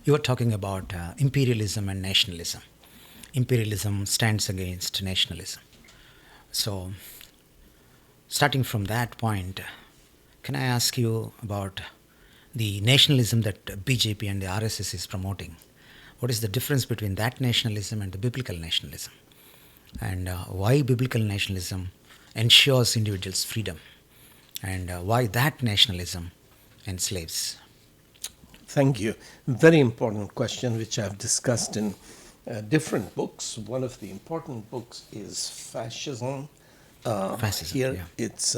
You were talking about imperialism and nationalism. Imperialism stands against nationalism. So, starting from that point, can I ask you about the nationalism that BJP and the RSS is promoting? What is the difference between that nationalism and the biblical nationalism? And why biblical nationalism ensures individuals' freedom? And why that nationalism enslaves? Thank you. Very important question, which I've discussed in different books. One of the important books is Fascism. Fascism, Here, yeah. its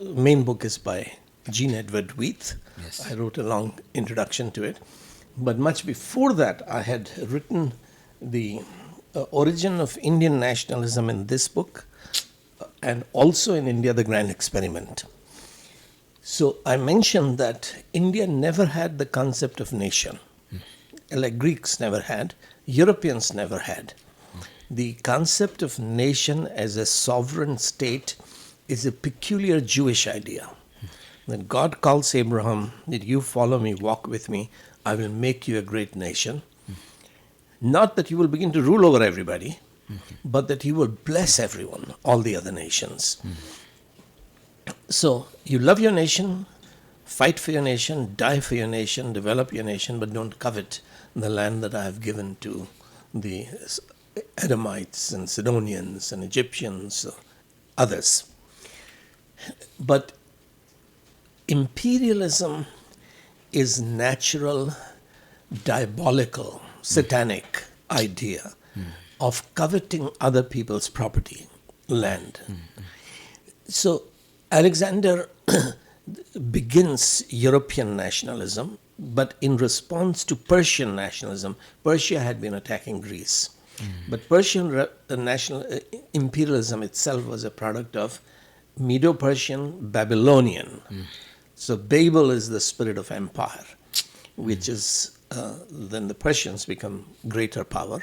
main book is by Jean Edward Weith. Yes. I wrote a long introduction to it. But much before that, I had written the origin of Indian nationalism in this book, and also in India, the Grand Experiment. So I mentioned that India never had the concept of nation, like Greeks never had, Europeans never had. The concept of nation as a sovereign state is a peculiar Jewish idea. That God calls Abraham, that you follow me, walk with me, I will make you a great nation. Not that you will begin to rule over everybody, but that you will bless everyone, all the other nations. So you love your nation, fight for your nation, die for your nation, develop your nation, but don't covet the land that I have given to the Edomites and Sidonians and Egyptians, others. But imperialism is natural, diabolical, satanic idea of coveting other people's property, land. So Alexander begins European nationalism, but in response to Persian nationalism. Persia had been attacking Greece. But Persian national imperialism itself was a product of Medo-Persian, Babylonian. So Babel is the spirit of empire, which is then the Persians become greater power,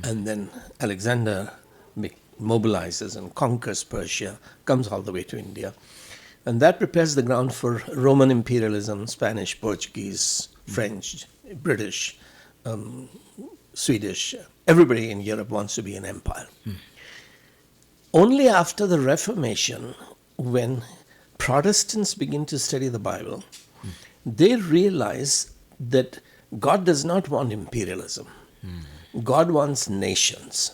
and then Alexander mobilizes and conquers Persia, comes all the way to India. And that prepares the ground for Roman imperialism, Spanish, Portuguese, French, British, Swedish. Everybody in Europe wants to be an empire. Only after the Reformation, when Protestants begin to study the Bible, they realize that God does not want imperialism. God wants nations.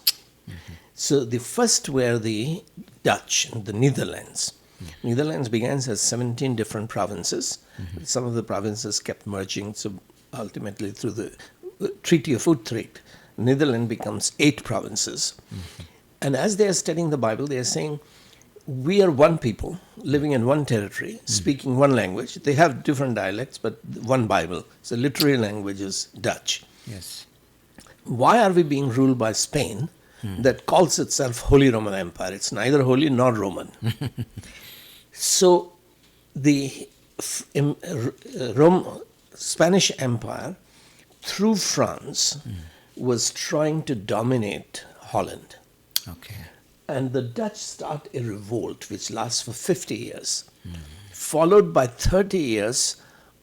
So the first were the Dutch, the Netherlands. Netherlands began as 17 different provinces. Some of the provinces kept merging, so ultimately through the Treaty of Utrecht, Netherlands becomes 8 provinces. And as they are studying the Bible, they are saying, we are one people living in one territory, speaking one language. They have different dialects, but one Bible. So literary language is Dutch. Yes. Why are we being ruled by Spain that calls itself Holy Roman Empire? It's neither holy nor Roman. So the Spanish Empire, through France, was trying to dominate Holland. Okay. And the Dutch start a revolt which lasts for 50 years, followed by 30 years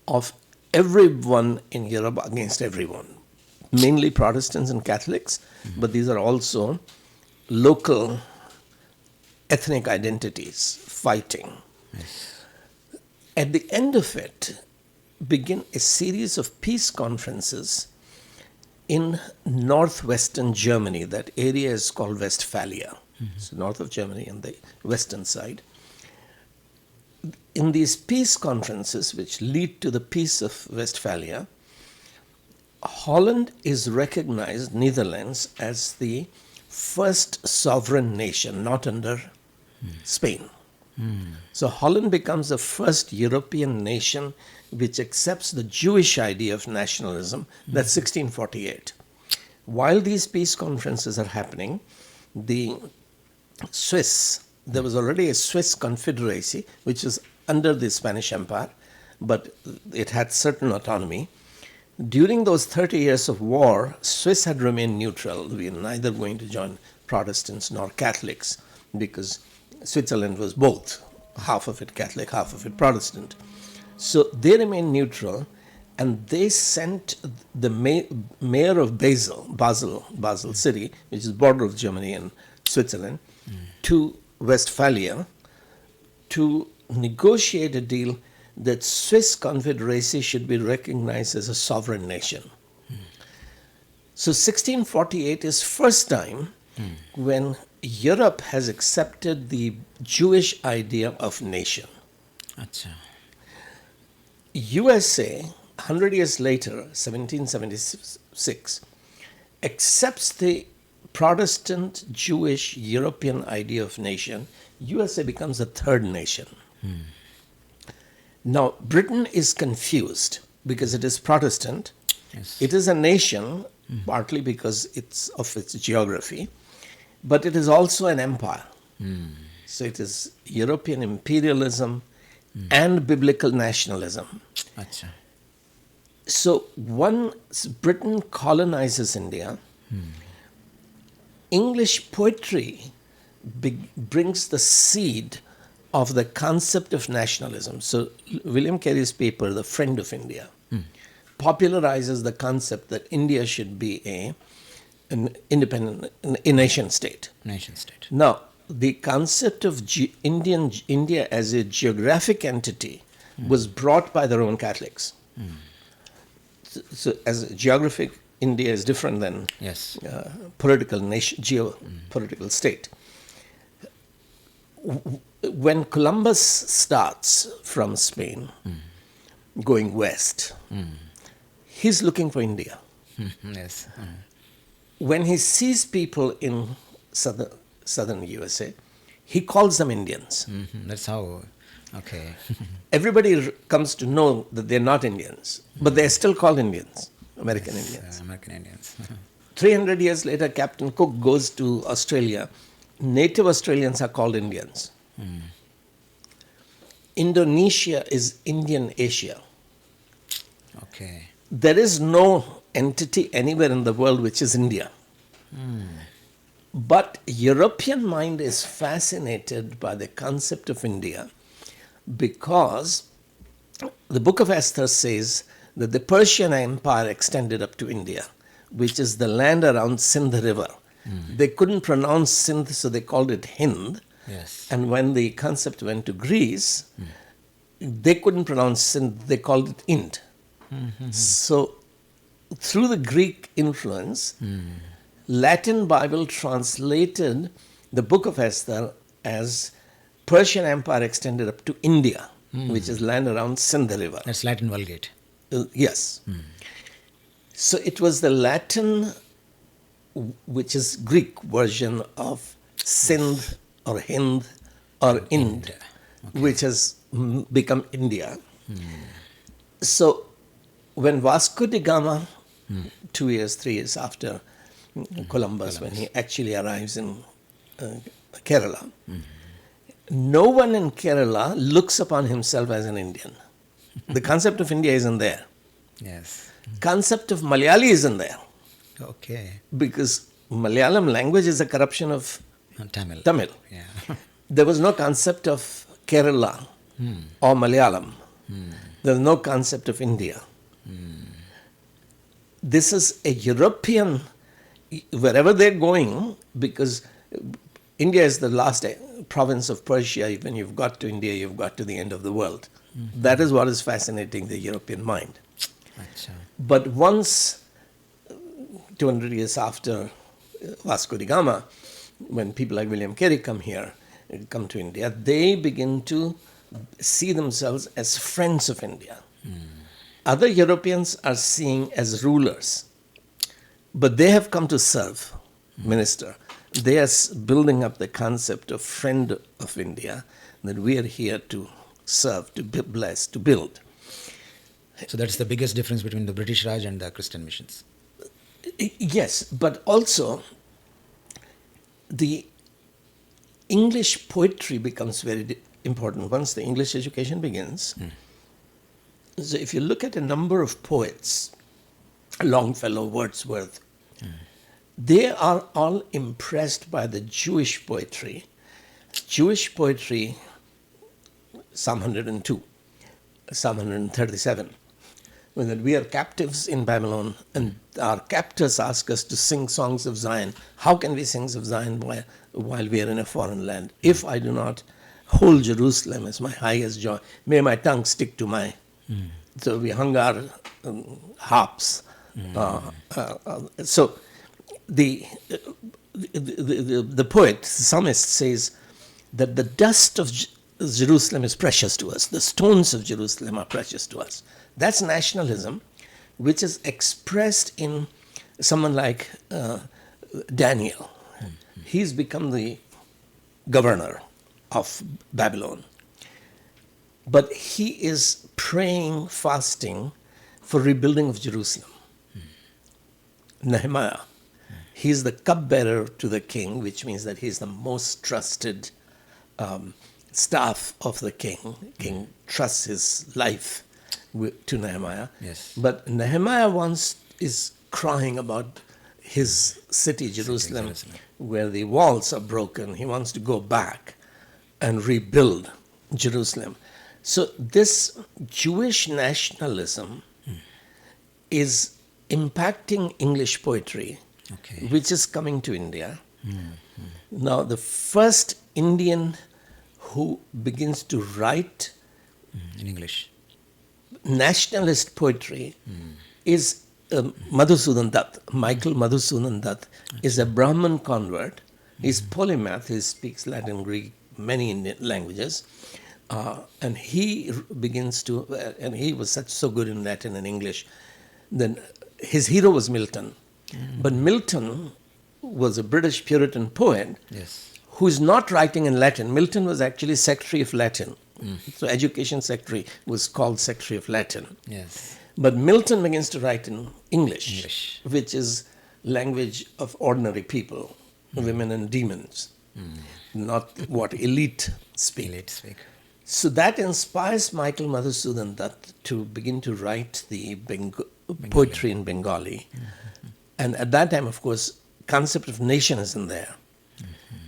of everyone in Europe against everyone, mainly Protestants and Catholics, but these are also local ethnic identities fighting. Yes. At the end of it, begin a series of peace conferences in northwestern Germany. That area is called Westphalia. So north of Germany on the western side. In these peace conferences, which lead to the Peace of Westphalia, Holland is recognized, Netherlands, as the first sovereign nation, not under Spain. So Holland becomes the first European nation which accepts the Jewish idea of nationalism. That's 1648. While these peace conferences are happening, the Swiss, there was already a Swiss confederacy, which is under the Spanish Empire, but it had certain autonomy. During those 30 years of war, Swiss had remained neutral. We are neither going to join Protestants nor Catholics, because Switzerland was both, half of it Catholic, half of it Protestant. So they remained neutral, and they sent the mayor of Basel city, which is border of Germany and Switzerland, to Westphalia to negotiate a deal that Swiss Confederacy should be recognized as a sovereign nation. So 1648 is first time when Europe has accepted the Jewish idea of nation. Acha. USA, 100 years later, 1776, accepts the Protestant Jewish European idea of nation. USA becomes a third nation. Now, Britain is confused because it is Protestant. Yes. It is a nation, partly because it's of its geography, but it is also an empire. So it is European imperialism and biblical nationalism. Acha. So once Britain colonizes India, English poetry brings the seed of the concept of nationalism. So William Carey's paper, The Friend of India, popularizes the concept that India should be an independent, a nation state. Nation state. Now, the concept of India as a geographic entity was brought by the Roman Catholics. So as a geographic, India is different than Yes. political nation, geopolitical state. When Columbus starts from Spain, going west, he's looking for India. Yes. When he sees people in southern USA, he calls them Indians. That's how. Okay. Everybody comes to know that they're not Indians, but they're still called Indians, American Indians. American Indians. 300 years later, Captain Cook goes to Australia. Native Australians are called Indians. Indonesia is Indian Asia. Okay. There is no entity anywhere in the world which is India. But European mind is fascinated by the concept of India because the Book of Esther says that the Persian Empire extended up to India, which is the land around Sindh River. They couldn't pronounce Sindh, so they called it Hind. Yes. And when the concept went to Greece, they couldn't pronounce Sindh, they called it Ind. So through the Greek influence, Latin Bible translated the Book of Esther as Persian Empire extended up to India, which is land around Sindh River. That's Latin Vulgate. Yes. So it was the Latin, which is Greek version of Sindh or Hind or Ind, which has become India. So when Vasco da Gama, 2 years, 3 years after Columbus, when he actually arrives in Kerala, no one in Kerala looks upon himself as an Indian. The concept of India isn't there. Yes. Concept of Malayali isn't there. Okay. Because Malayalam language is a corruption of Tamil. Tamil. Yeah. There was no concept of Kerala or Malayalam. There was no concept of India. This is a European, wherever they're going, because India is the last province of Persia. When you've got to India, you've got to the end of the world. That is what is fascinating the European mind. Acha. But once, 200 years after Vasco da Gama, when people like William Carey come to India, they begin to see themselves as friends of India. Other Europeans are seen as rulers, but they have come to serve, minister. They are building up the concept of friend of India, that we are here to serve, to bless, to build. So that's the biggest difference between the British Raj and the Christian missions. Yes, but also the English poetry becomes very important once the English education begins. So if you look at a number of poets, Longfellow, Wordsworth, they are all impressed by the Jewish poetry. Jewish poetry, Psalm 102, Psalm 137. when we are captives in Babylon and our captors ask us to sing songs of Zion. How can we sing of Zion while we are in a foreign land? If I do not hold Jerusalem as my highest joy, may my tongue stick to my... So we hung our harps. So the poet, the psalmist says that the dust of Jerusalem is precious to us. The stones of Jerusalem are precious to us. That's nationalism, which is expressed in someone like Daniel. He's become the governor of Babylon. But he is praying, fasting for rebuilding of Jerusalem. Nehemiah, he's the cupbearer to the king, which means that he's the most trusted staff of the king. King trusts his life to Nehemiah. Yes. But Nehemiah once is crying about his city, Jerusalem, where the walls are broken. He wants to go back and rebuild Jerusalem. So this Jewish nationalism is impacting English poetry, which is coming to India. Now, the first Indian who begins to write in English nationalist poetry is Madhusudan Dutt. Michael Madhusudan Dutt is a Brahmin convert. He's polymath. He speaks Latin, Greek, many Indian languages. And he begins to, and he was so good in Latin and English. Then his hero was Milton. But Milton was a British Puritan poet who is not writing in Latin. Milton was actually Secretary of Latin. So Education Secretary was called Secretary of Latin. But Milton begins to write in English, which is language of ordinary people, women and demons, not what elite speak. So that inspires Michael Madhusudan Dutt to begin to write the poetry in Bengali. And at that time, of course, concept of nation is in there.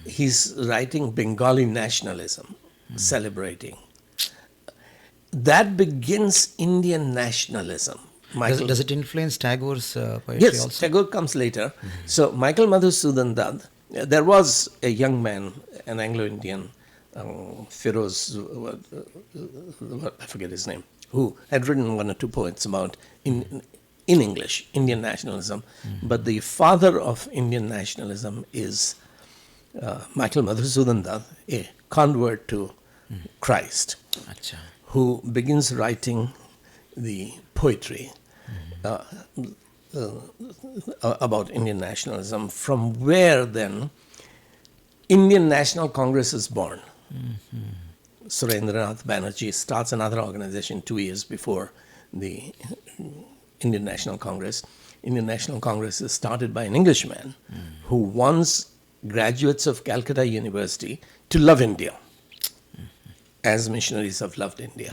He's writing Bengali nationalism, celebrating. That begins Indian nationalism. Does it influence Tagore's poetry yes, also? Tagore comes later. So Michael Madhusudan Dutt, there was a young man, an Anglo-Indian, Feroz, I forget his name, who had written one or two poets about in English, Indian nationalism. But the father of Indian nationalism is Michael Madhusudan Dutt, a convert to Christ, who begins writing the poetry about Indian nationalism, from where then Indian National Congress is born. Surendranath Banerjee starts another organization 2 years before the Indian National Congress. Indian National Congress is started by an Englishman who wants graduates of Calcutta University to love India as missionaries have loved India.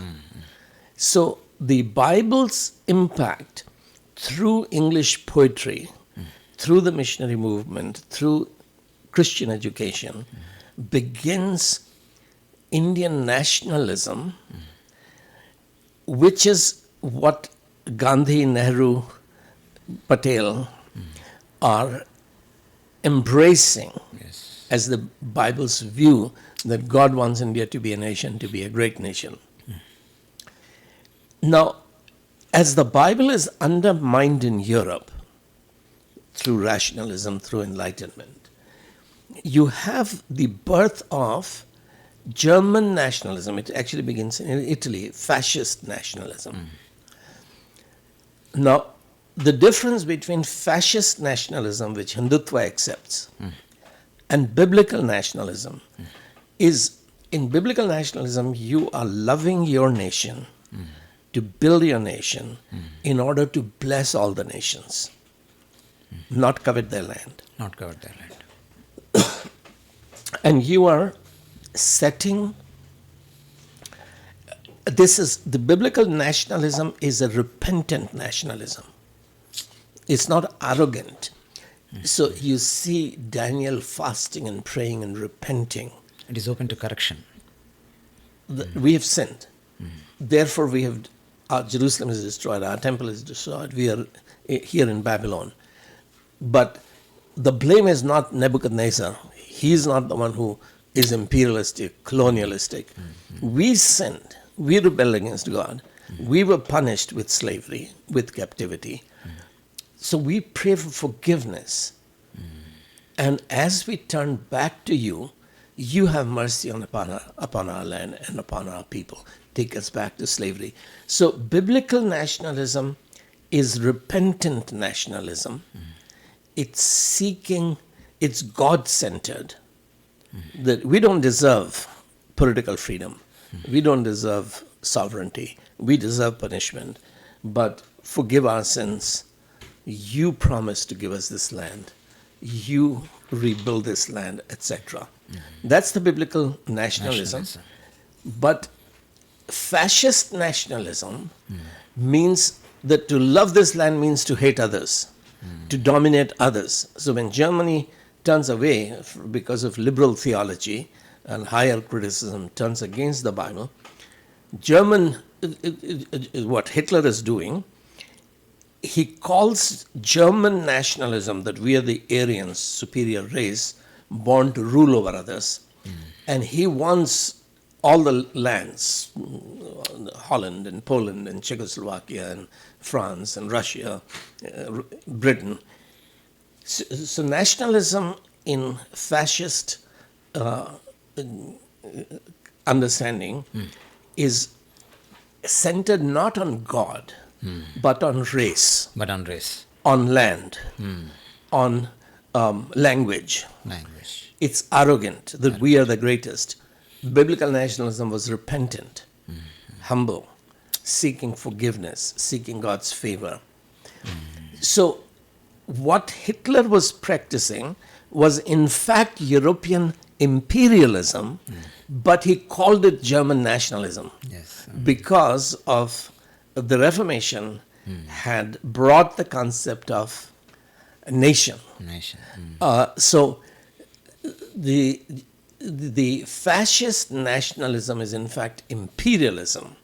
So the Bible's impact through English poetry, through the missionary movement, through Christian education, begins Indian nationalism, which is what Gandhi, Nehru, Patel are embracing as the Bible's view that God wants India to be a nation, to be a great nation. Now, as the Bible is undermined in Europe through rationalism, through Enlightenment, you have the birth of German nationalism. It actually begins in Italy, fascist nationalism. Now, the difference between fascist nationalism, which Hindutva accepts, and biblical nationalism is, in biblical nationalism, you are loving your nation, to build your nation in order to bless all the nations, not covet their land. Not covet their land. And you are setting, this is, the biblical nationalism is a repentant nationalism. It's not arrogant. So you see Daniel fasting and praying and repenting. It is open to correction. We have sinned. Therefore we have our Jerusalem is destroyed, our temple is destroyed, we are here in Babylon. But the blame is not Nebuchadnezzar. He's not the one who is imperialistic, colonialistic. We sinned. We rebelled against God. We were punished with slavery, with captivity. So we pray for forgiveness. And as we turn back to you, you have mercy upon our land and upon our people. Take us back to slavery. So biblical nationalism is repentant nationalism. It's seeking, it's God-centered. That we don't deserve political freedom. We don't deserve sovereignty. We deserve punishment. But forgive our sins. You promised to give us this land. You rebuild this land, etc. That's the biblical nationalism. But fascist nationalism means that to love this land means to hate others, to dominate others. So when Germany turns away because of liberal theology and higher criticism, turns against the Bible, what Hitler is doing, he calls German nationalism that we are the Aryans, superior race, born to rule over others. And he wants all the lands, Holland and Poland and Czechoslovakia and France and Russia, Britain. So nationalism in fascist understanding is centered not on God, but on race. On land, on language. It's arrogant that we are the greatest. Biblical nationalism was repentant, humble, seeking forgiveness, seeking God's favor. So what Hitler was practicing was in fact European imperialism, but he called it German nationalism because of the Reformation had brought the concept of nation. So the fascist nationalism is in fact imperialism,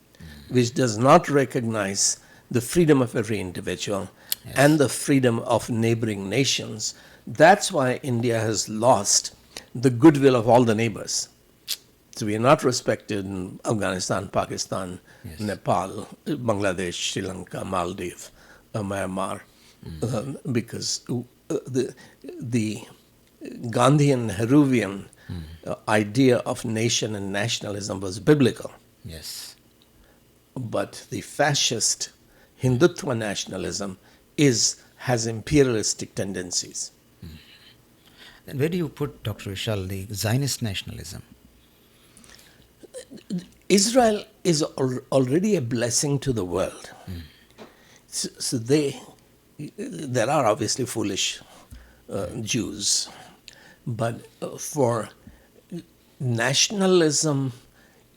which does not recognize the freedom of every individual and the freedom of neighboring nations. That's why India has lost the goodwill of all the neighbors. So we are not respected in Afghanistan, Pakistan, Nepal, Bangladesh, Sri Lanka, Maldives, Myanmar, because the Gandhian, Nehruvian idea of nation and nationalism was biblical. But the fascist Hindutva nationalism has imperialistic tendencies. Then where do you put, Dr. Vishal, the Zionist nationalism? Israel is already a blessing to the world. So there are obviously foolish Jews, but for nationalism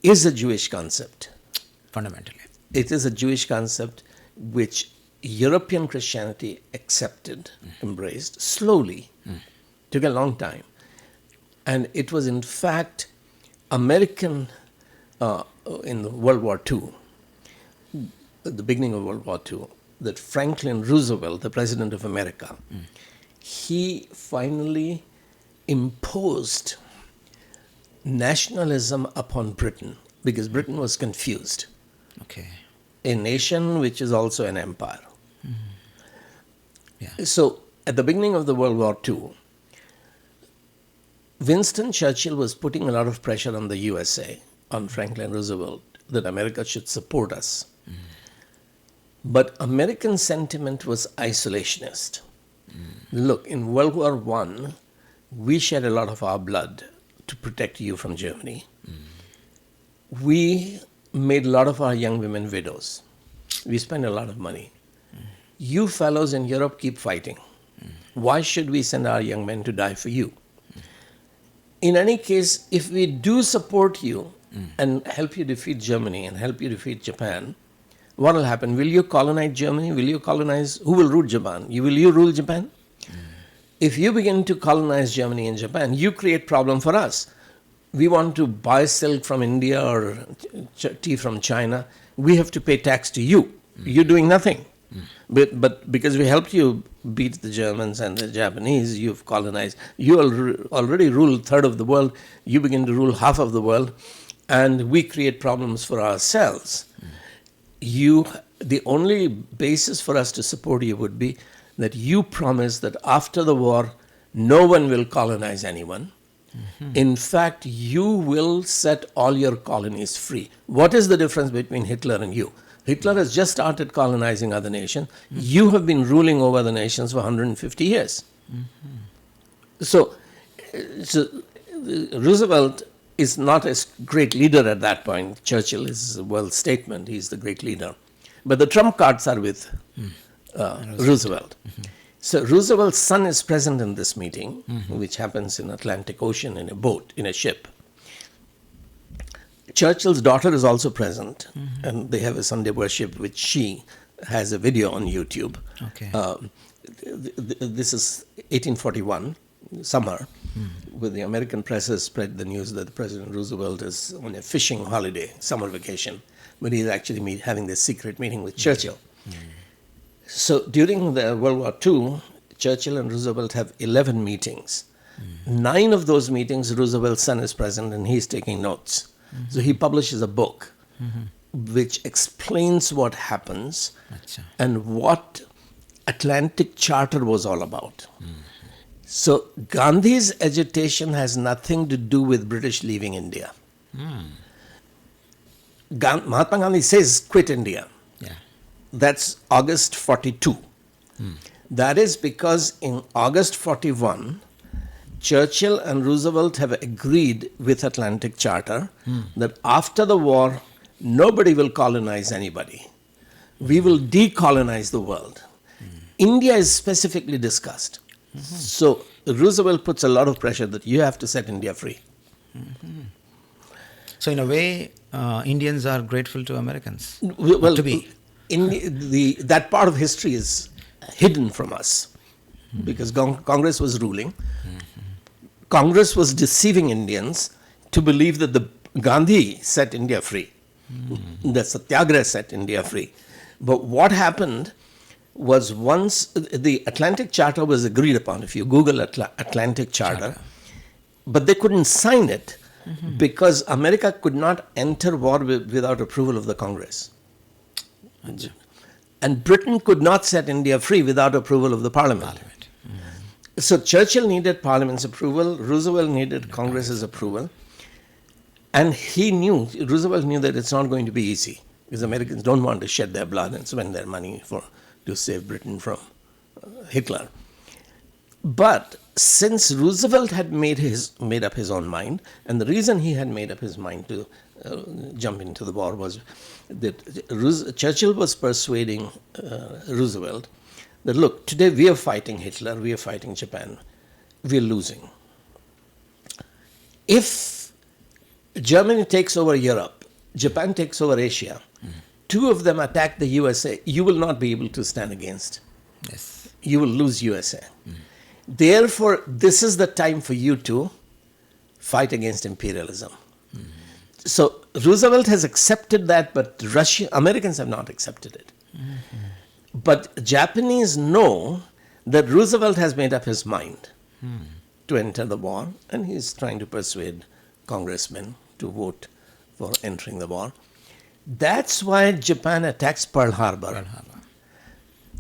is a Jewish concept. Fundamentally. It is a Jewish concept which European Christianity accepted, embraced slowly. Took a long time. And it was in fact American in World War II, at the beginning of World War II, that Franklin Roosevelt, the President of America, he finally imposed nationalism upon Britain because Britain was confused. A nation which is also an empire. So at the beginning of the World War II, Winston Churchill was putting a lot of pressure on the USA, on Franklin Roosevelt, that America should support us. But American sentiment was isolationist. Look, in World War I, we shed a lot of our blood to protect you from Germany. We made a lot of our young women widows. We spent a lot of money. You fellows in Europe keep fighting. Why should we send our young men to die for you? In any case, if we do support you and help you defeat Germany and help you defeat Japan, what will happen? Will you colonize Germany? Will you colonize? Who will rule Japan? Will you rule Japan? If you begin to colonize Germany and Japan, you create problem for us. we want to buy silk from India or tea from China, we have to pay tax to you. You're doing nothing. But because we helped you beat the Germans and the Japanese, you've colonized. You already rule a third of the world. You begin to rule half of the world, and we create problems for ourselves. The only basis for us to support you would be that you promise that after the war, no one will colonize anyone. In fact, you will set all your colonies free. What is the difference between Hitler and you? Hitler has just started colonizing other nations. You have been ruling over the nations for 150 years. So Roosevelt is not a great leader at that point. Churchill is a world statesman. He's the great leader. But the trump cards are with Roosevelt. So Roosevelt's son is present in this meeting, which happens in Atlantic Ocean in a boat, in a ship. Churchill's daughter is also present, and they have a Sunday worship, which she has a video on YouTube. Okay. This is 1841, summer, when the American press has spread the news that President Roosevelt is on a fishing holiday, summer vacation, but he's actually having this secret meeting with Churchill. So during the World War II, Churchill and Roosevelt have 11 meetings. 9 of those meetings, Roosevelt's son is present and he's taking notes. So he publishes a book which explains what happens and what Atlantic Charter was all about. So Gandhi's agitation has nothing to do with British leaving India. Mahatma Gandhi says, quit India. That's August 42. That is because in August 41, Churchill and Roosevelt have agreed with Atlantic Charter that after the war, nobody will colonize anybody. We will decolonize the world. India is specifically discussed. So Roosevelt puts a lot of pressure that you have to set India free. So in a way, Indians are grateful to Americans. Well, to be. That part of history is hidden from us because Congress was ruling. Congress was deceiving Indians to believe that the Gandhi set India free. The Satyagraha set India free. But what happened was once the Atlantic Charter was agreed upon, if you Google Atlantic Charter, but they couldn't sign it because America could not enter war without approval of the Congress. And Britain could not set India free without approval of the Parliament. So Churchill needed Parliament's approval, Roosevelt needed Congress's approval, and Roosevelt knew that it's not going to be easy because Americans don't want to shed their blood and spend their money to save Britain from Hitler. But since Roosevelt had made up his own mind, and the reason he had made up his mind to jump into the war was that Churchill was persuading Roosevelt that, look, today we are fighting Hitler, we are fighting Japan, we are losing. If Germany takes over Europe, Japan takes over Asia, 2 of them attack the USA, you will not be able to stand against. Yes. You will lose USA. Therefore, this is the time for you to fight against imperialism. So Roosevelt has accepted that, but Americans have not accepted it. But Japanese know that Roosevelt has made up his mind to enter the war, and he's trying to persuade congressmen to vote for entering the war. That's why Japan attacks Pearl Harbor.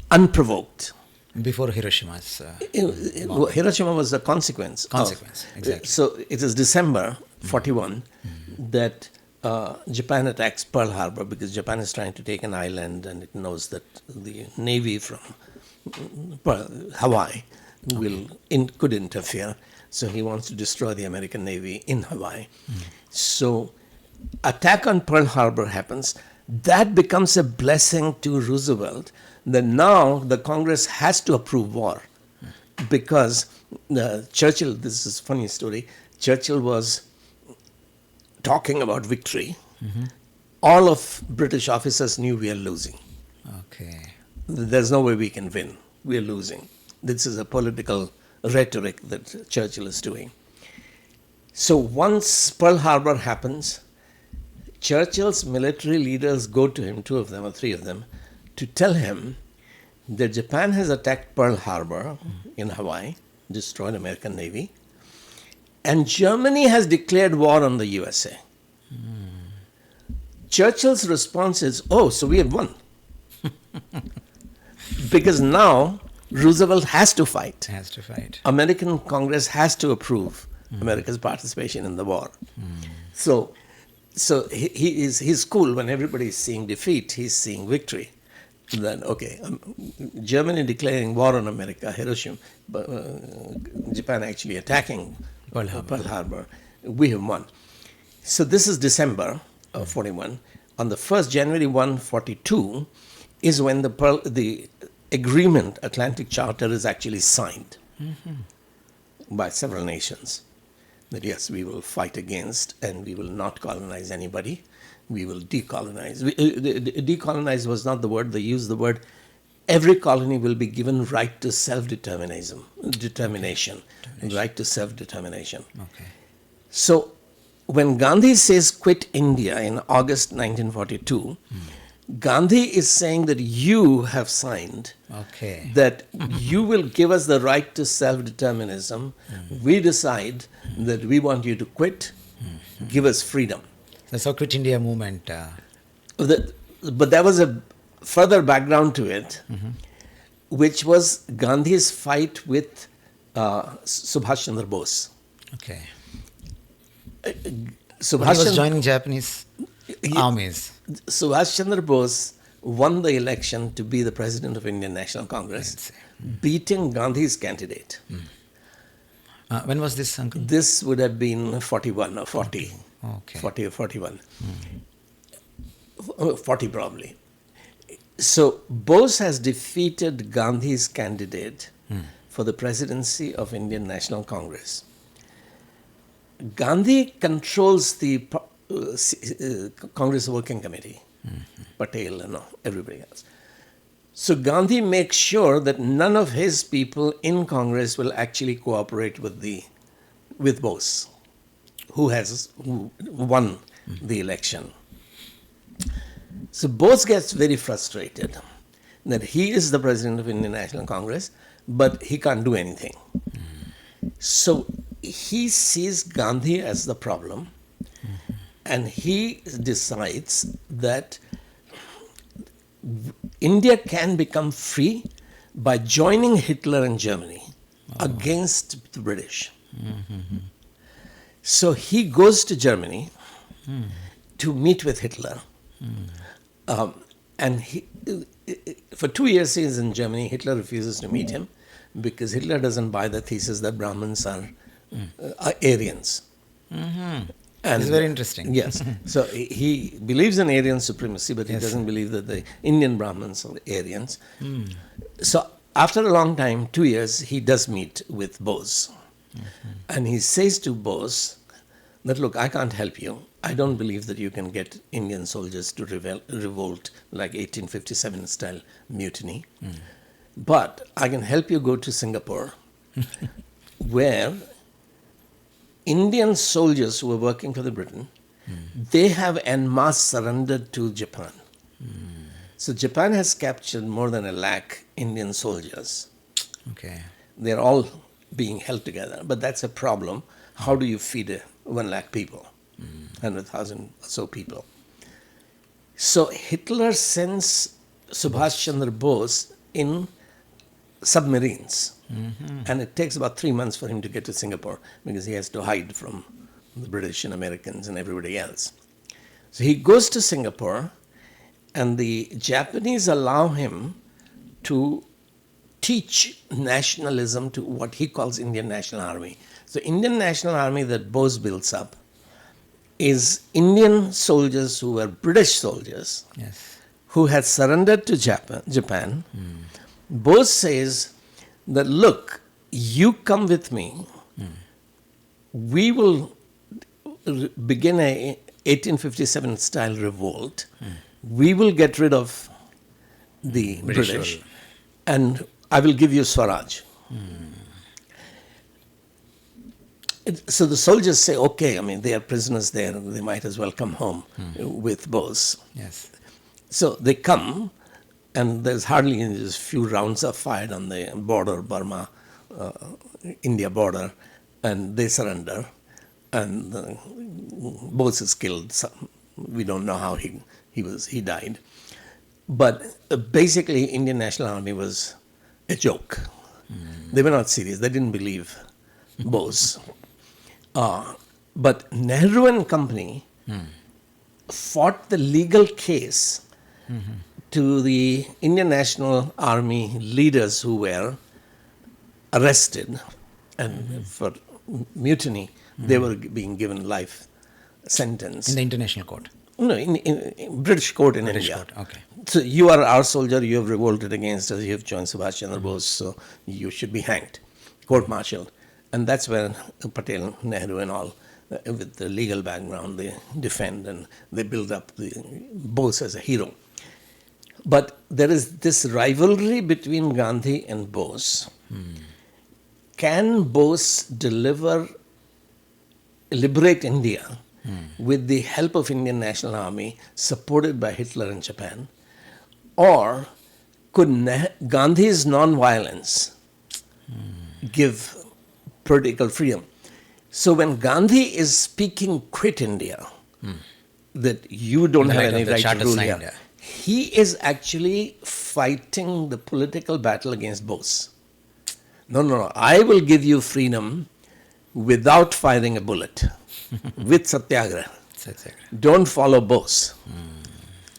Unprovoked. Before Hiroshima's Hiroshima was a consequence. Exactly. So it is December 41 that Japan attacks Pearl Harbor because Japan is trying to take an island and it knows that the Navy from Hawaii could interfere. So he wants to destroy the American Navy in Hawaii. So attack on Pearl Harbor happens. That becomes a blessing to Roosevelt. Then now the Congress has to approve war because Churchill, this is a funny story, Churchill was talking about victory. All of British officers knew we are losing. Okay. There's no way we can win. We are losing. This is a political rhetoric that Churchill is doing. So once Pearl Harbor happens, Churchill's military leaders go to him, 2 of them or 3 of them, to tell him that Japan has attacked Pearl Harbor in Hawaii, destroyed American Navy, and Germany has declared war on the USA. Churchill's response is, oh, so we have won. Because now Roosevelt has to fight. Has to fight. American Congress has to approve America's participation in the war. So he's cool when everybody is seeing defeat, he's seeing victory. Then, okay, Germany declaring war on America, Hiroshima, Japan actually attacking Pearl Harbor. We have won. So this is December of 41. On the 1st January 142 is when the agreement, Atlantic Charter, is actually signed by several nations. That yes, we will fight against and we will not colonize anybody. We will decolonize. Decolonize was not the word. They used the word, every colony will be given right to self-determination. Right to self-determination. Okay. So when Gandhi says quit India in August 1942, Gandhi is saying that you have signed that you will give us the right to self-determinism. We decide that we want you to quit, give us freedom. So Quit India movement. But there was a further background to it, which was Gandhi's fight with Subhash Chandra Bose. Okay. Subhash He was joining Japanese armies. Subhash Chandra Bose won the election to be the president of Indian National Congress, beating Gandhi's candidate. When was this, uncle? This would have been 41 or 40. Okay. 40 or 41. 40 probably. So Bose has defeated Gandhi's candidate for the presidency of Indian National Congress. Gandhi controls the Congress Working Committee, Patel and everybody else. So Gandhi makes sure that none of his people in Congress will actually cooperate with Bose, who won the election. So Bose gets very frustrated that he is the president of Indian National Congress, but he can't do anything. So he sees Gandhi as the problem, and he decides that India can become free by joining Hitler and Germany against the British. So he goes to Germany to meet with Hitler. And for 2 years he is in Germany. Hitler refuses to meet him because Hitler doesn't buy the thesis that Brahmins are Aryans. And it's very interesting. Yes. So he believes in Aryan supremacy, but he doesn't believe that the Indian Brahmins are Aryans. So after a long time, 2 years, he does meet with Bose. And he says to Bose that, look, I can't help you. I don't believe that you can get Indian soldiers to revolt like 1857 style mutiny. But I can help you go to Singapore, where Indian soldiers who were working for the Britain, they have en masse surrendered to Japan. So Japan has captured more than 1 lakh Indian soldiers. Okay. They're all being held together. But that's a problem. How do you feed 1 lakh people? 100,000 or so people. So Hitler sends Subhash Chandra Bose in submarines. And it takes about 3 months for him to get to Singapore because he has to hide from the British and Americans and everybody else. So he goes to Singapore, and the Japanese allow him to teach nationalism to what he calls Indian National Army. So Indian National Army that Bose builds up is Indian soldiers who were British soldiers who had surrendered to Japan. Bose says that, look, you come with me, we will begin a 1857 style revolt, we will get rid of the British and I will give you Swaraj. So the soldiers say, okay, I mean, they are prisoners there, they might as well come home with Bose. Yes. So they come, and there's hardly just few rounds are fired on the border, Burma, India border, and they surrender. And Bose is killed. We don't know how he died. But basically, Indian National Army was a joke. They were not serious. They didn't believe Bose. But Nehru and company fought the legal case to the Indian National Army leaders who were arrested and for mutiny. They were being given life sentence. In the international court. No, in British court in British India. court, okay. So you are our soldier, you have revolted against us, you have joined Subhash Chandra Bose, so you should be hanged, court-martialed. And that's where Patel, Nehru and all, with the legal background, they defend and they build up the Bose as a hero. But there is this rivalry between Gandhi and Bose. Can Bose liberate India with the help of Indian National Army, supported by Hitler and Japan? Or could Gandhi's non-violence give political freedom? So when Gandhi is speaking, quit India, that you don't have any right to rule here, he is actually fighting the political battle against Bose. No, I will give you freedom without firing a bullet, with satyagraha. Don't follow Bose.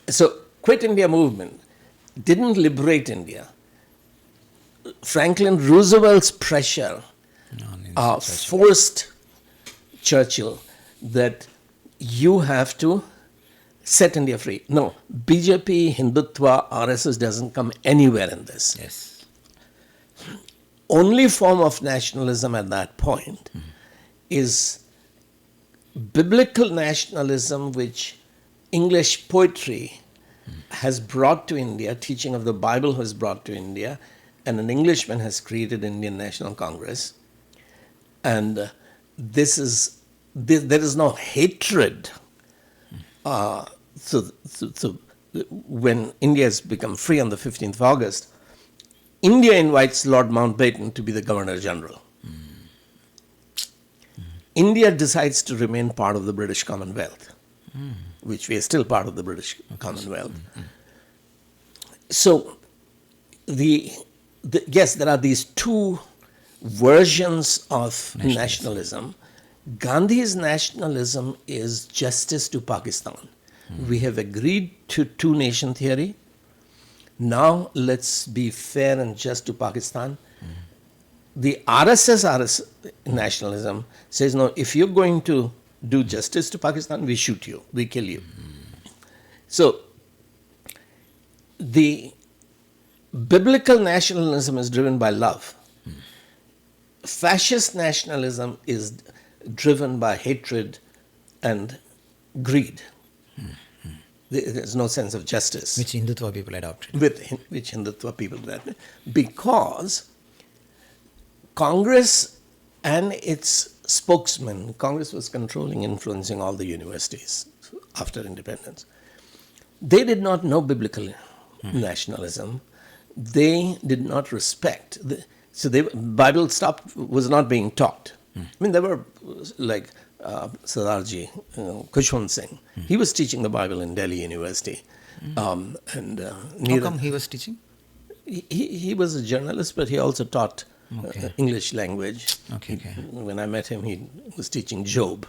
So, Quit India movement didn't liberate India. Franklin Roosevelt's pressure forced Churchill that you have to set India free. No, BJP, Hindutva, RSS doesn't come anywhere in this. Yes. Only form of nationalism at that point is biblical nationalism, which English poetry has brought to India, teaching of the Bible has brought to India, and an Englishman has created Indian National Congress. And there is no hatred. So when India has become free on the 15th of August, India invites Lord Mountbatten to be the Governor General. India decides to remain part of the British Commonwealth, which we are still part of the British Commonwealth. So, yes, there are these two versions of nationalism. Gandhi's nationalism is justice to Pakistan. We have agreed to two-nation theory. Now let's be fair and just to Pakistan. The RSS nationalism says, no, if you're going to do justice to Pakistan, we shoot you, we kill you. So the biblical nationalism is driven by love. Fascist nationalism is driven by hatred and greed. There's no sense of justice. Which Hindutva people adopted. Which Hindutva people adopted. Because Congress and its spokesman, Congress was controlling, influencing all the universities after independence. They did not know biblical nationalism. They did not respect. So the Bible was not being taught. I mean, there were like Sardarji, Kushwant Singh. He was teaching the Bible in Delhi University. How come he was teaching? He was a journalist, but he also taught English language. Okay. When I met him, he was teaching Job.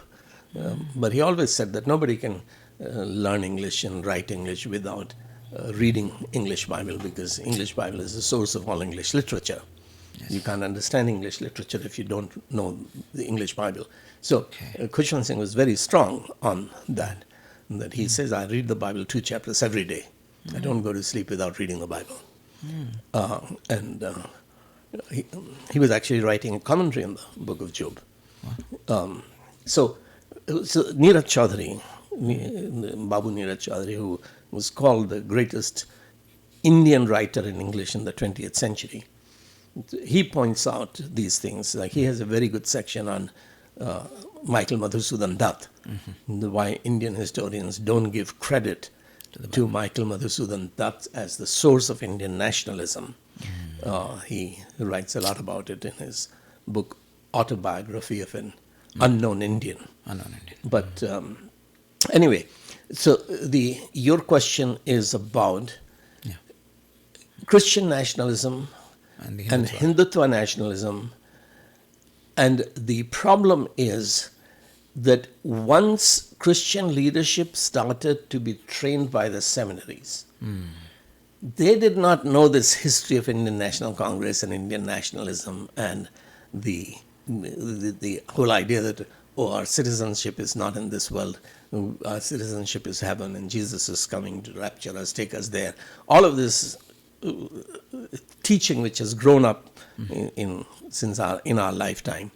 But he always said that nobody can learn English and write English without reading English Bible, because English Bible is the source of all English literature. Yes. You can't understand English literature if you don't know the English Bible. So Kushwant Singh was very strong on that he says, I read the Bible 2 chapters every day. I don't go to sleep without reading the Bible. He was actually writing a commentary on the book of Job. So Neeraj Chaudhary, Babu Neeraj Chaudhary, who was called the greatest Indian writer in English in the 20th century, he points out these things. Like he has a very good section on Michael Madhusudan Dutt, why Indian historians don't give credit to Michael Madhusudan Dutt as the source of Indian nationalism. He writes a lot about it in his book, Autobiography of an Unknown Indian. Unknown Indian. But anyway, so your question is about Christian nationalism And the and Hindutva nationalism. And the problem is that once Christian leadership started to be trained by the seminaries, they did not know this history of Indian National Congress and Indian nationalism and the whole idea that, our citizenship is not in this world, our citizenship is heaven, and Jesus is coming to rapture us, take us there. All of this teaching which has grown up in our lifetime,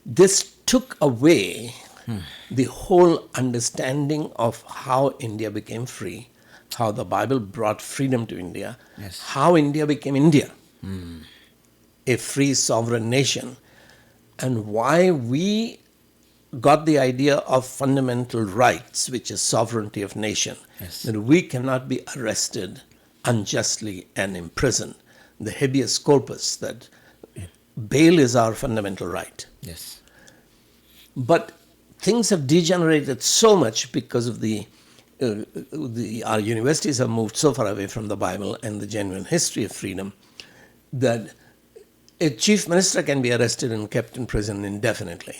this took away the whole understanding of how India became free, how the Bible brought freedom to India, how India became India, a free sovereign nation, and why we got the idea of fundamental rights, which is sovereignty of nation, that we cannot be arrested unjustly and imprisoned. The habeas corpus, that bail is our fundamental right. Yes. But things have degenerated so much because of our universities have moved so far away from the Bible and the genuine history of freedom that a chief minister can be arrested and kept in prison indefinitely.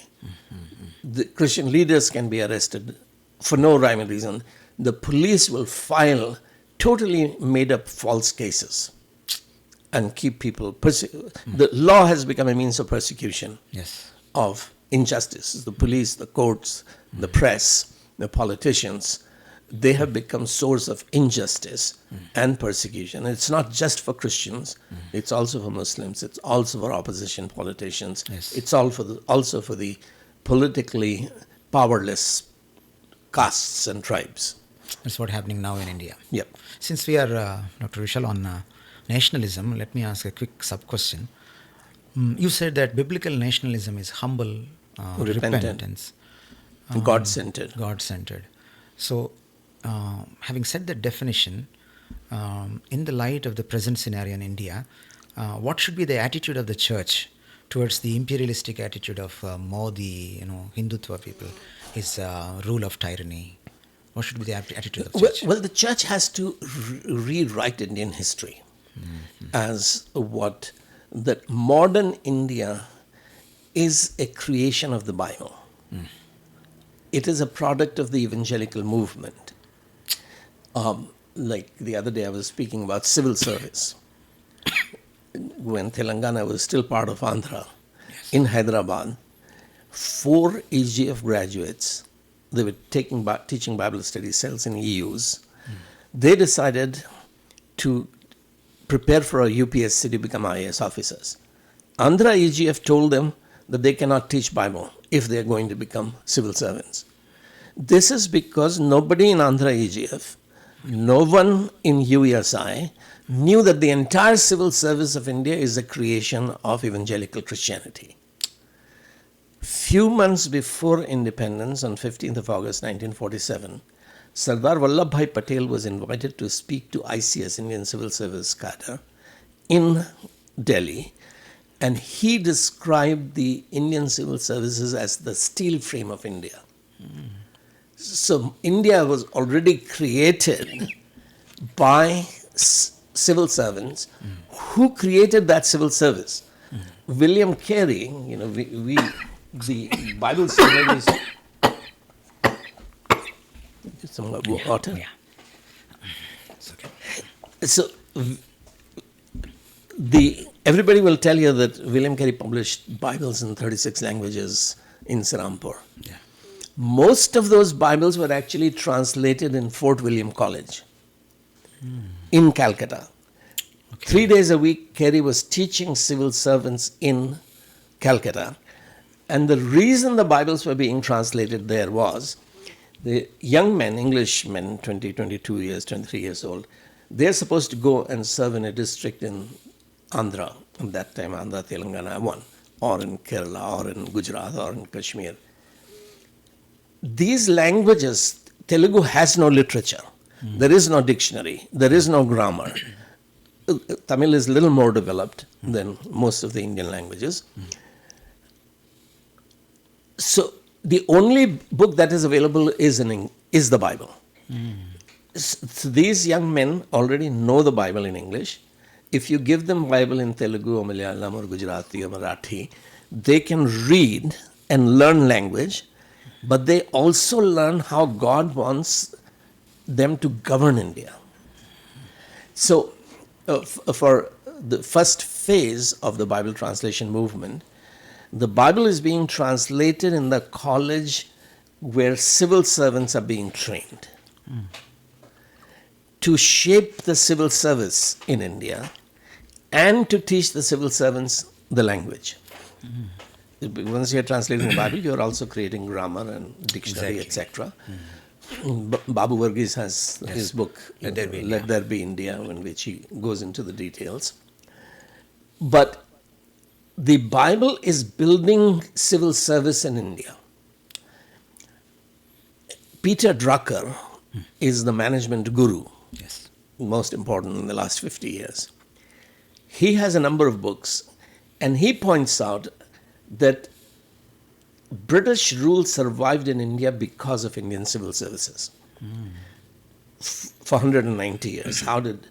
The Christian leaders can be arrested for no rhyme or reason. The police will file totally made up false cases and keep people. The law has become a means of persecution of injustice. The police, the courts, the press, the politicians, they have become source of injustice and persecution. And it's not just for Christians, it's also for Muslims, it's also for opposition politicians, it's also for the politically powerless castes and tribes. That's what's happening now in India. Yep. Since we are, Dr. Vishal, on nationalism, let me ask a quick sub-question. You said that biblical nationalism is humble repentance. God-centered. God-centered. So, having said that definition, in the light of the present scenario in India, what should be the attitude of the church towards the imperialistic attitude of Modi, Hindutva people, his rule of tyranny? What should be the attitude of the church? Well, the church has to rewrite Indian history as that modern India is a creation of the Bible. It is a product of the evangelical movement. Like the other day I was speaking about civil service. When Telangana was still part of Andhra, in Hyderabad, 4 EGF graduates, they were teaching Bible study cells in EUs. They decided to prepare for a UPSC to become IAS officers. Andhra EGF told them that they cannot teach Bible if they are going to become civil servants. This is because nobody in Andhra EGF, no one in UESI knew that the entire civil service of India is a creation of evangelical Christianity. Few months before independence, on 15th of August 1947, Sardar Vallabhbhai Patel was invited to speak to ICS, Indian Civil Service Cadre, in Delhi, and he described the Indian civil services as the steel frame of India. So India was already created by civil servants who created that civil service. William Carey, the Bible seminaries. Some water. Yeah. It's okay. So everybody will tell you that William Carey published Bibles in 36 languages in Serampore. Yeah. Most of those Bibles were actually translated in Fort William College in Calcutta. Okay. 3 days a week, Carey was teaching civil servants in Calcutta. And the reason the Bibles were being translated there was the young men, English men, 20, 22 years, 23 years old, they're supposed to go and serve in a district in Andhra. At that time, Andhra, Telangana, one. or in Kerala or in Gujarat or in Kashmir. These languages, Telugu has no literature. There is no dictionary. There is no grammar. Tamil is a little more developed than most of the Indian languages. So the only book that is available is the Bible. So these young men already know the Bible in English. If you give them Bible in Telugu or Malayalam or Gujarati or Marathi, they can read and learn language, but they also learn how God wants them to govern India. So for the first phase of the Bible translation movement, the Bible is being translated in the college where civil servants are being trained to shape the civil service in India and to teach the civil servants the language. Once you're translating the Bible, you're also creating grammar and dictionary, etc. Babu Varghese has his book, Let There Be India, in which he goes into the details. But the Bible is building civil service in India. Peter Drucker is the management guru, most important in the last 50 years. He has a number of books, and he points out that British rule survived in India because of Indian civil services. For 190 years, how did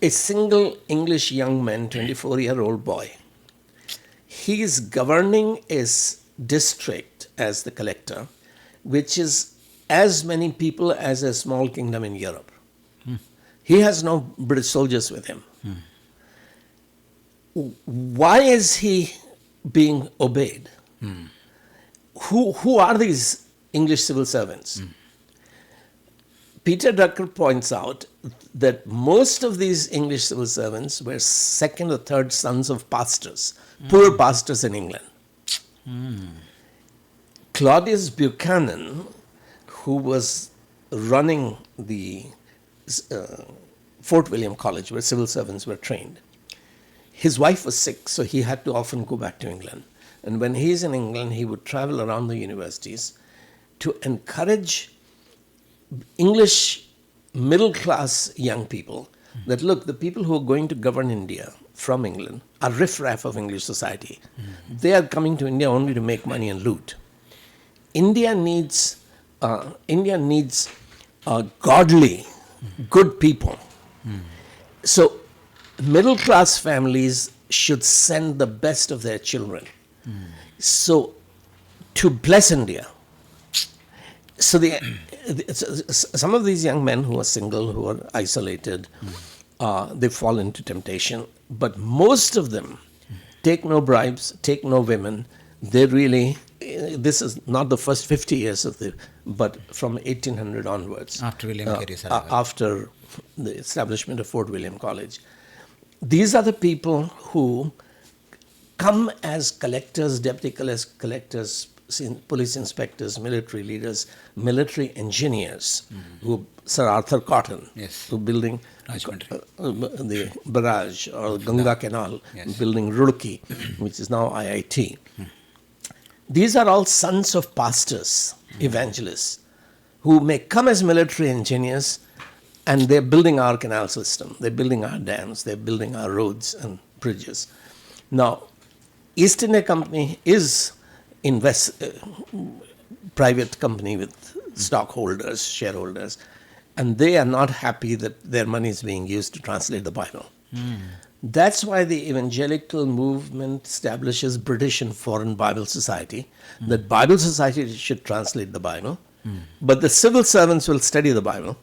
a single English young man, 24-year-old boy, he is governing his district as the collector, which is as many people as a small kingdom in Europe. He has no British soldiers with him. Why is he being obeyed? Who are these English civil servants? Peter Drucker points out that most of these English civil servants were second or third sons of pastors, poor pastors in England. Claudius Buchanan, who was running the Fort William College where civil servants were trained, his wife was sick, so he had to often go back to England. And when he's in England, he would travel around the universities to encourage English middle-class young people that, look, the people who are going to govern India from England are riffraff of English society. They are coming to India only to make money and loot. India needs godly, good people. So middle-class families should send the best of their children. So to bless India. So some of these young men who are single, who are isolated, they fall into temptation. But most of them take no bribes, take no women. They really, this is not the first 50 years but from 1800 onwards. After William Carey's arrival. After the establishment of Fort William College. These are the people who come as collectors, deputy collectors, police inspectors, military leaders, military engineers, who Sir Arthur Cotton, who building the barrage or Ganga Canal, building Roorkee, which is now IIT. These are all sons of pastors, evangelists, who may come as military engineers, and they're building our canal system, they're building our dams, they're building our roads and bridges. Now, East India Company is private company with stockholders, shareholders, and they are not happy that their money is being used to translate the Bible. That's why the evangelical movement establishes British and Foreign Bible Society, that Bible Society should translate the Bible, but the civil servants will study the Bible.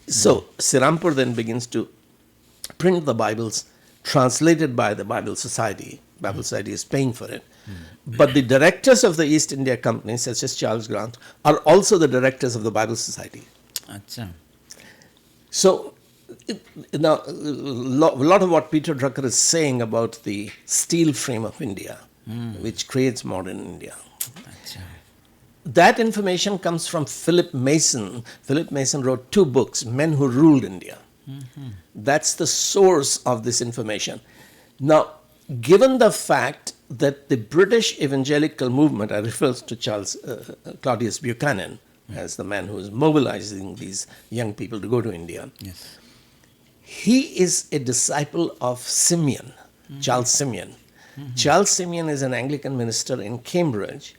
So Sirampur then begins to print the Bibles translated by the Bible Society. Bible Society is paying for it. But the directors of the East India Company, such as Charles Grant, are also the directors of the Bible Society. So now, a lot of what Peter Drucker is saying about the steel frame of India, which creates modern India, that information comes from Philip Mason. Philip Mason wrote 2 books, Men Who Ruled India. That's the source of this information. Now, given the fact that the British evangelical movement, I refer to Claudius Buchanan as the man who is mobilizing these young people to go to India. Yes. He is a disciple of Simeon, Charles Simeon. Charles Simeon is an Anglican minister in Cambridge.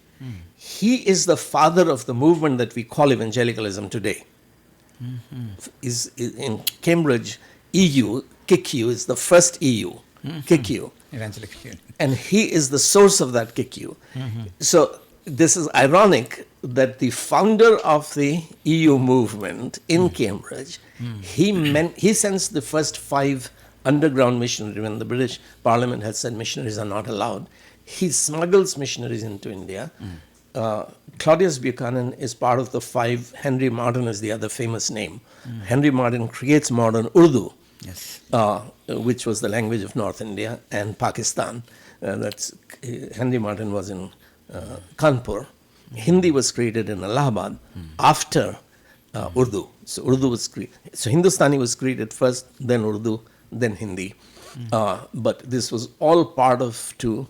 He is the father of the movement that we call evangelicalism today. Is in Cambridge, EU, KICU is the first EU, KICU. Evangelical. And he is the source of that KICU. So this is ironic that the founder of the EU movement in Cambridge, he sends the first 5 underground missionaries when the British Parliament had said missionaries are not allowed. He smuggles missionaries into India. Claudius Buchanan is part of the 5. Henry Martyn is the other famous name. Henry Martyn creates modern Urdu, Yes. which was the language of North India and Pakistan. Henry Martyn was in Kanpur. Hindi was created in Allahabad after Urdu. So Urdu was created. So Hindustani was created first, then Urdu, then Hindi. But this was all part of to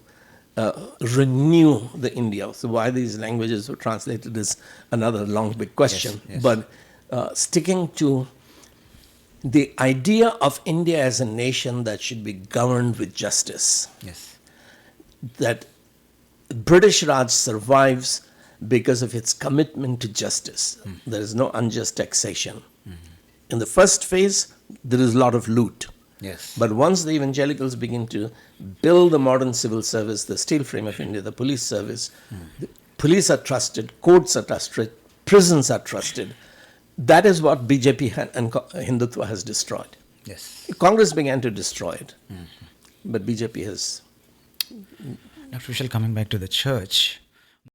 renew the India. So why these languages were translated is another long big question. Yes. But sticking to the idea of India as a nation that should be governed with justice, Yes. that British Raj survives because of its commitment to justice. There is no unjust taxation. In the first phase, there is a lot of loot. Yes. But once the evangelicals begin to build the modern civil service, the steel frame of India, the police service, the police are trusted, courts are trusted, prisons are trusted. That is what BJP and Hindutva has destroyed. Yes. Congress began to destroy it, but BJP has. Dr. Vishal, coming back to the church,